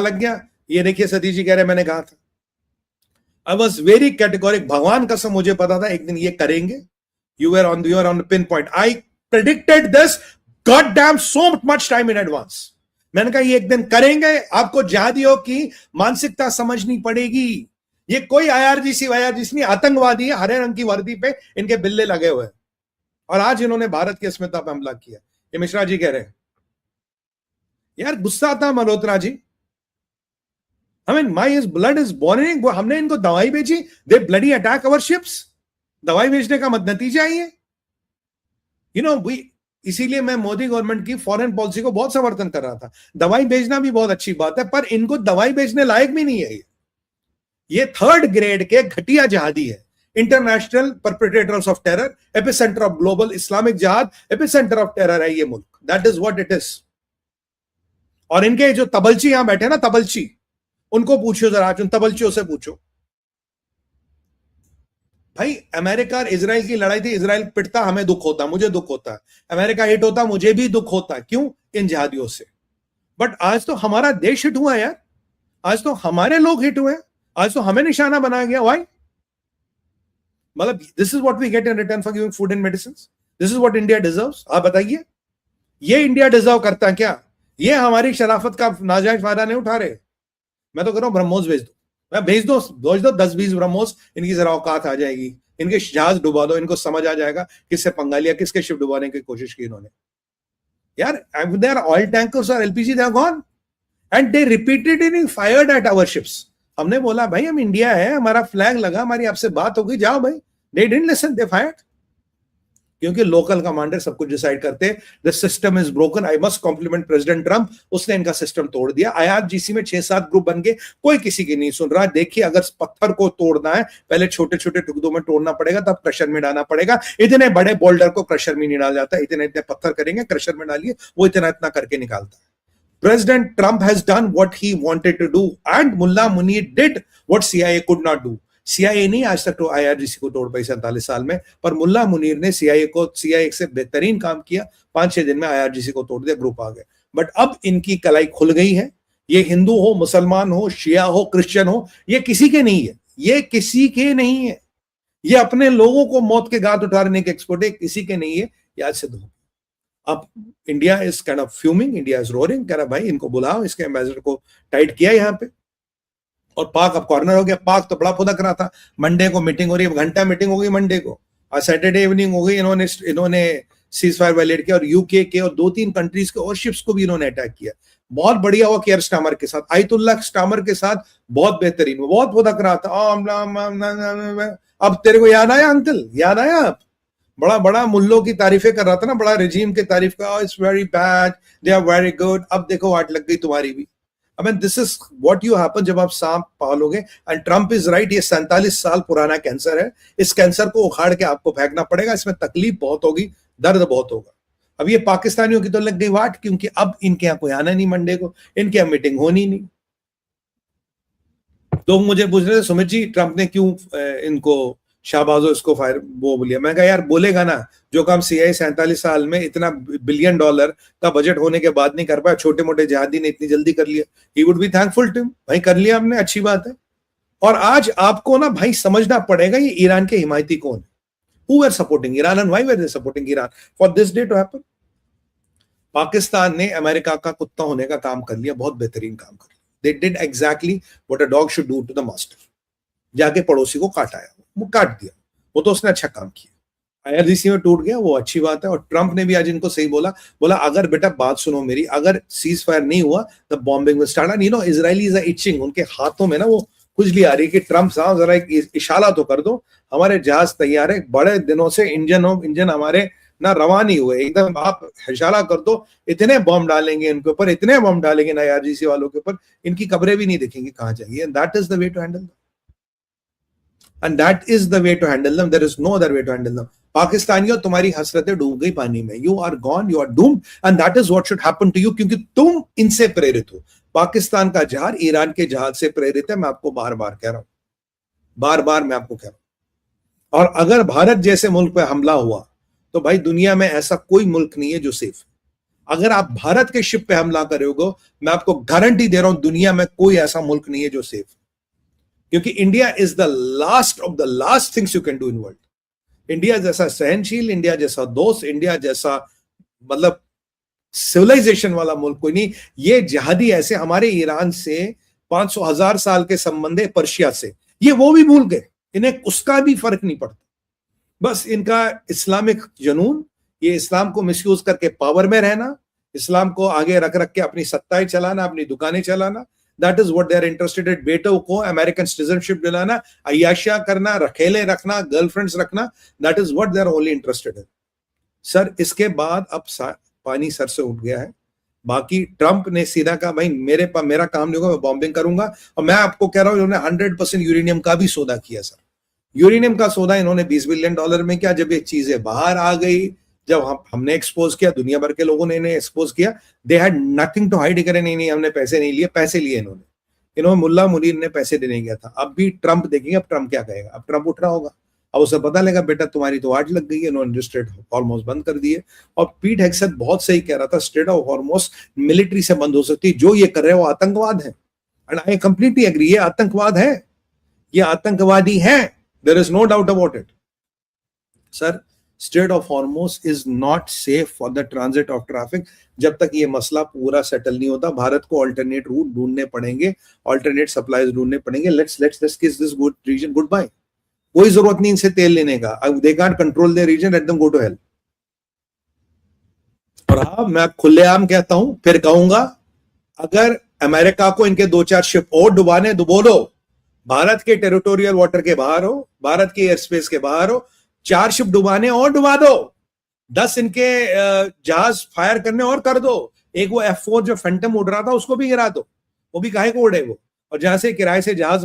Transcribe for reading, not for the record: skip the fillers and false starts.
लग गया, ये देखिए सतीश जी कह रहे मैंने कहा था। आई वॉज वेरी कैटेगोरिक, भगवान कसम मुझे पता था एक दिन ये करेंगे। You are on the pin point. I predicted this God damn so much time in advance. मैंने कहा ये एक दिन करेंगे, आपको जिहादियों की मानसिकता समझनी पड़ेगी। ये कोई आईआरजीसी नहीं, आतंकवादी है, हरे रंग की वर्दी पे इनके बिल्ले लगे हुए हैं। और आज इन्होंने भारत की अस्मिता पर हमला किया। ये मिश्रा जी कह रहे हैं, यार गुस्सा आता Malhotra ji. I mean, my blood is boiling. हमने इनको दवाई बेची, they bloody attack our ships. दवाई बेचने का मत नतीजा ही है। You know, इसीलिए मैं मोदी गवर्नमेंट की फॉरेन पॉलिसी को बहुत समर्थन कर रहा था। दवाई बेचना भी बहुत अच्छी बात है, पर इनको दवाई बेचने लायक भी नहीं है। ये थर्ड ग्रेड के घटिया जहादी है। International perpetrators of terror, epicentre of global Islamic जहाद, एपिसेंटर ऑफ टेरर है ये मुल्क। That is what it is. और इनके जो तबलची यहां बैठे ना, तबलची, उनको पूछो जरा, उन तबलचियों से पूछो भाई, अमेरिका और इजराइल की लड़ाई थी, इजराइल पिटता, हमें दुख होता, मुझे दुख होता है। अमेरिका हिट होता, मुझे भी दुख होता। क्यों? इन जिहादियों से। बट आज तो हमारा देश हिट हुआ यार, आज तो हमारे लोग हिट हुए, आज तो हमें निशाना बनाया गया। व्हाई? मतलब this is what we get in return for giving food and medicine. This is what India deserves. आप बताइए, ये इंडिया डिजर्व करता है क्या? ये हमारी शराफत का नाजायज फायदा नहीं उठा रहे। मैं तो कह रहा हूं ब्रह्मोस भेज दो, मैं भेज दो 10-20 ब्रह्मोस, इनकी जरा औकात आ जाएगी। इनके जहाज डुबा दो, इनको समझ आ जाएगा किससे पंगा लिया, किसके शिप डुबाने की कोशिश की इन्होंने। यार देयर ऑयल टैंकर्स और LPG they are gone and they repeatedly fired at our ships. हमने बोला भाई हम इंडिया है, हमारा फ्लैग लगा, हमारी आपसे बात होगी, जाओ भाई। They didn't listen, they fired. क्योंकि लोकल कमांडर सब कुछ डिसाइड करते। The system is broken. I must compliment President Trump, उसने इनका सिस्टम तोड़ दिया। आईआरजीसी में 6-7 ग्रुप बन गए, कोई किसी की नहीं सुन रहा। देखिए, अगर पत्थर को तोड़ना है पहले छोटे छोटे टुकड़ों में तोड़ना पड़ेगा, तब क्रशर में डालना पड़ेगा। इतने बड़े बोल्डर को क्रशर में नहीं डाला जाता, इतने इतने पत्थर करेंगे, क्रशर में डालिए, वो इतना इतना करके निकालता है। President Trump has done what he wanted to do and Mullah Munir did what CIA could not do. CIA नहीं आज तक तो IRGC को तोड़ पाई 47 साल में, पर मुल्ला मुनीर ने CIA से बेहतरीन काम किया। 5-6 दिन में IRGC को तोड़ दिया, ग्रुप आ गए। बट अब इनकी कलाई खुल गई है। ये हिंदू हो, मुसलमान हो, शिया हो, क्रिश्चियन हो, ये किसी के नहीं है, ये किसी के नहीं है। ये अपने लोगों को मौत के घाट उतारने के एक्सपर्ट है, किसी के नहीं है। याद सिद्ध हो। अब India is kind of fuming, India is roaring, कह रहा भाई इनको बुलाओ, इसके एम्बेसडर को टाइट किया यहाँ पे। और पाक अब कॉर्नर हो गया। पाक तो बड़ा फुदक रहा था। मंडे को मीटिंग हो रही है, घंटा मीटिंग हो गई मंडे को, और सैटरडे इवनिंग हो गई। इन्होंने सीज फायर वायलेट किया, और यूके के और 2-3 कंट्रीज के और शिप्स को भी इन्होंने अटैक किया। बहुत बढ़िया हुआ केयर स्टामर के साथ, आयतुल्ला स्टामर के साथ बहुत बेहतरीन, बहुत फुदक रहा था। अब तेरे को याद आया अंकल, याद आया? आप बड़ा बड़ा मुल्लों की तारीफें कर रहा था ना, बड़ा रिजीम की तारीफ का, it's very bad, they are very good. अब देखो वाट लग गई तुम्हारी भी। I mean, this is what you happen जब आप सांप पालोगे। एंड ट्रम्प इज राइट, ये 47 साल पुराना कैंसर है। इस कैंसर को उखाड़ के आपको फेंकना पड़ेगा। इसमें तकलीफ बहुत होगी, दर्द बहुत होगा। अब ये पाकिस्तानियों की तो लग गई वाट, क्योंकि अब इनके यहाँ कोई आना नहीं मंडे को, इनके यहाँ मीटिंग होनी नहीं। तो मुझे पूछ रहे थे सुमित जी, ट्रंप ने क्यों इनको शाहबाजो इसको फायर वो बोलिया। मैं कहा यार बोलेगा ना, जो काम CIA 47 साल में इतना $बिलियन का बजट होने के बाद नहीं कर पाया, छोटे मोटे जिहादी ने इतनी जल्दी कर लिया। He would be thankful to, भाई कर लिया हमने, अच्छी बात है। और आज आपको ना भाई समझना पड़ेगा ये ईरान के हिमायती कौन है। Who were supporting Iran and why were they supporting Iran for this day to happen. Pakistan ने अमेरिका का कुत्ता होने का काम कर लिया, बहुत बेहतरीन काम कर लिया। They did exactly what a dog should do to the master. जाके पड़ोसी को काटाया, वो काट दिया, वो तो उसने अच्छा काम किया। IRGC में टूट गया, वो अच्छी बात है। और ट्रंप ने भी आज इनको सही बोला अगर बेटा बात सुनो मेरी, अगर सीज फायर नहीं हुआ तो bombing will start. And you know Israelis are itching, उनके हाथों में ना वो खुजली आ रही है कि ट्रंप साहब जरा एक इशारा तो कर दो, हमारे जहाज तैयार है, बड़े दिनों से इंजन हमारे ना रवा नहीं हुए, एकदम आप इशारा कर दो, इतने बॉम्ब डालेंगे इनके ऊपर, इतने बॉम्ब डालेंगे ना IRGC वालों के ऊपर, इनकी कब्रें भी नहीं दिखेंगी कहां जाएगी। And that is the way to handle them. And that is the way to handle them. There is no other way to handle them. पाकिस्तानियों, तुम्हारी हसरतें डूब गई पानी में। You are gone, you are doomed, and that is what should happen to you, क्योंकि तुम इनसे प्रेरित हो। पाकिस्तान का जहाज ईरान के जहाज से प्रेरित है, मैं आपको बार बार कह रहा हूं, बार बार मैं आपको कह रहा हूं। और अगर भारत जैसे मुल्क पे हमला हुआ तो भाई दुनिया में ऐसा कोई मुल्क नहीं है जो सेफ है। अगर आप भारत के शिप पे हमला करोगे, मैं आपको गारंटी दे रहा हूं दुनिया में कोई ऐसा मुल्क नहीं है जो सेफ, क्योंकि India is the last of the last things you can do in world. India जैसा सहनशील, इंडिया जैसा दोस्त, इंडिया जैसा मतलब सिविलाइजेशन वाला मुल्क कोई नहीं। ये जिहादी ऐसे हमारे ईरान से 500,000 साल के संबंध है, पर्शिया से, ये वो भी भूल गए, इन्हें उसका भी फर्क नहीं पड़ता। बस इनका इस्लामिक जुनून, ये इस्लाम को मिसयूज करके पावर में रहना, इस्लाम को आगे रख रख के अपनी सत्ताएं चलाना, अपनी दुकानें चलाना, that is what they are interested in. बेटों को अमेरिकन सिटीजनशिप दिलाना, अय्याशिया करना, रखेले रखना, गर्लफ्रेंड्स रखना, that is what they are only interested in. Sir इसके बाद अब पानी सर से उठ गया है। बाकी ट्रंप ने सीधा कहा भाई मेरा काम नहीं होगा, मैं बॉम्बिंग करूंगा। और मैं आपको कह रहा हूं इन्होंने 100% यूरेनियम का भी सौदा किया सर। यूरेनियम का सौदा इन्होंने $20 बिलियन में किया। जब ये चीजें बाहर आ गई, जब हमने एक्सपोज किया, दुनिया भर के लोगों ने इन्हें एक्सपोज किया, they had nothing to hide. करे नहीं हमने पैसे नहीं लिए, पैसे लिए इन्होंने मुल्ला मुनीर ने पैसे देने गया था। अब भी ट्रंप देखेंगे, अब ट्रंप क्या कहेगा। अब ट्रंप उठ रहा होगा, अब उसे पता लगा बेटा तुम्हारी तो आग लग गई है, इन्होंने स्ट्रेट हॉर्मोज बंद कर दिए। और पीट हेग्सेथ बहुत सही कह रहा था, स्ट्रेट ऑफ हॉर्मोज मिलिट्री से बंद हो सकती, जो ये कर रहे हैं वो आतंकवाद है। एंड आई कंप्लीटली एग्री, ये आतंकवाद है, ये आतंकवादी है, there is no doubt about it. Sir Strait of Hormuz is not safe for the transit of traffic. जब तक ये मसला पूरा सेटल नहीं होता, भारत को अल्टरनेट रूट ढूंढने पड़ेंगे, अल्टरनेट सप्लाईज ढूंढने पड़ेंगे। Let's kiss this good region goodbye. कोई जरूरत नहीं इनसे तेल लेने का। They can't control their region, let them go to hell. और हाँ, मैं खुलेआम कहता हूं, फिर कहूंगा, अगर अमेरिका को इनके 2-4 शिप और डुबाने तो बोलो, भारत के टेरिटोरियल वाटर के बाहर हो, भारत के एयर स्पेस के बाहर हो, 4 शिप डुबाने और डुबा दो, 10 इनके जहाज फायर करने और कर दो। एक वो F4 जो फैंटम उड़ रहा था उसको भी गिरा दो, वो भी काहे को उड़े वो। और जहां से किराए से जहाज